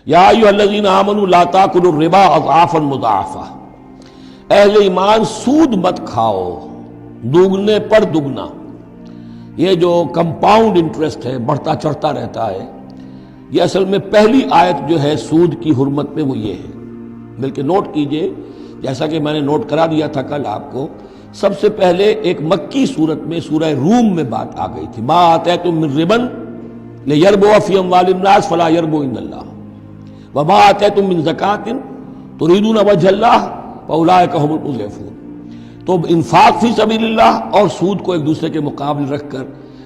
یا ایھا الذین آمنوا لا تاکلوا الربا اضعافا مضاعفا، اہل ایمان سود مت کھاؤ دوگنے پر دگنا۔ یہ جو کمپاؤنڈ انٹرسٹ ہے، بڑھتا چڑھتا رہتا ہے، یہ اصل میں پہلی آیت جو ہے سود کی حرمت میں وہ یہ ہے۔ بلکہ نوٹ کیجئے، جیسا کہ میں نے نوٹ کرا دیا تھا کل آپ کو، سب سے پہلے ایک مکی صورت میں سورہ روم میں بات آ گئی تھی، ما آتیتم من ربا لیربو فی اموال الناس فلا یربو عند اللہ وما آتیتم من زکاۃ تریدون وجہ اللہ فاولئک هم المضعفون۔ تو انفاق فی سبیل اللہ اور سود کو ایک دوسرے کے مقابل رکھ کر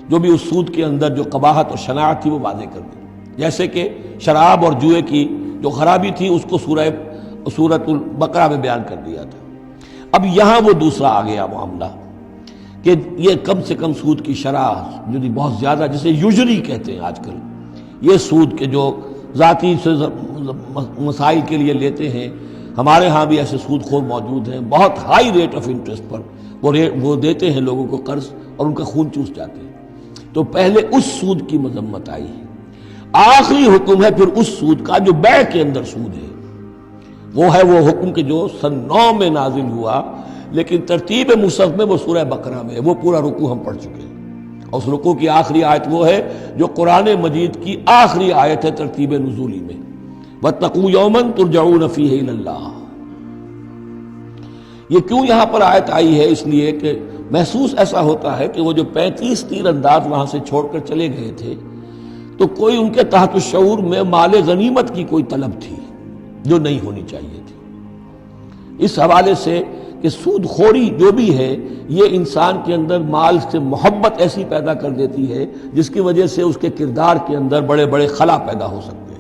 جو بھی اس سود کے اندر جو قباحت اور شناعت تھی وہ واضح کر دی، جیسے کہ شراب اور جوئے کی جو خرابی تھی اس کو سورۃ البقرہ میں بیان کر دیا تھا۔ اب یہاں وہ دوسرا آ گیا معاملہ کہ یہ کم سے کم سود کی شرح جو بہت زیادہ، جسے یوزری کہتے ہیں آج کل، یہ سود کے جو ذاتی مسائل کے لیے لیتے ہیں، ہمارے ہاں بھی ایسے سود خور موجود ہیں، بہت ہائی ریٹ آف انٹرسٹ پر وہ دیتے ہیں لوگوں کو قرض اور ان کا خون چوس جاتے ہیں۔ تو پہلے اس سود کی مذمت آئی ہے، آخری حکم ہے پھر اس سود کا جو بیع کے اندر سود ہے، وہ ہے وہ حکم کہ جو سن 9 میں نازل ہوا، لیکن ترتیب مصحف میں وہ سورہ بقرہ میں ہے، وہ پورا رکوع ہم پڑھ چکے ہیں۔ اور اس رکوع کی آخری آیت وہ ہے جو قرآن مجید کی آخری آیت ہے ترتیب نزولی میں، وَاتَّقُوا يَوْمًا تُرْجَعُونَ فِيهِ إِلَى اللَّهِ۔ یہ کیوں یہاں پر آیت آئی ہے؟ اس لیے کہ محسوس ایسا ہوتا ہے کہ وہ جو 35 تیر انداز وہاں سے چھوڑ کر چلے گئے تھے، تو کوئی ان کے تحت الشعور میں مال غنیمت کی کوئی طلب تھی جو نہیں ہونی چاہیے تھی۔ اس حوالے سے کہ سود خوری جو بھی ہے، یہ انسان کے اندر مال سے محبت ایسی پیدا کر دیتی ہے جس کی وجہ سے اس کے کردار کے اندر بڑے بڑے خلا پیدا ہو سکتے ہیں۔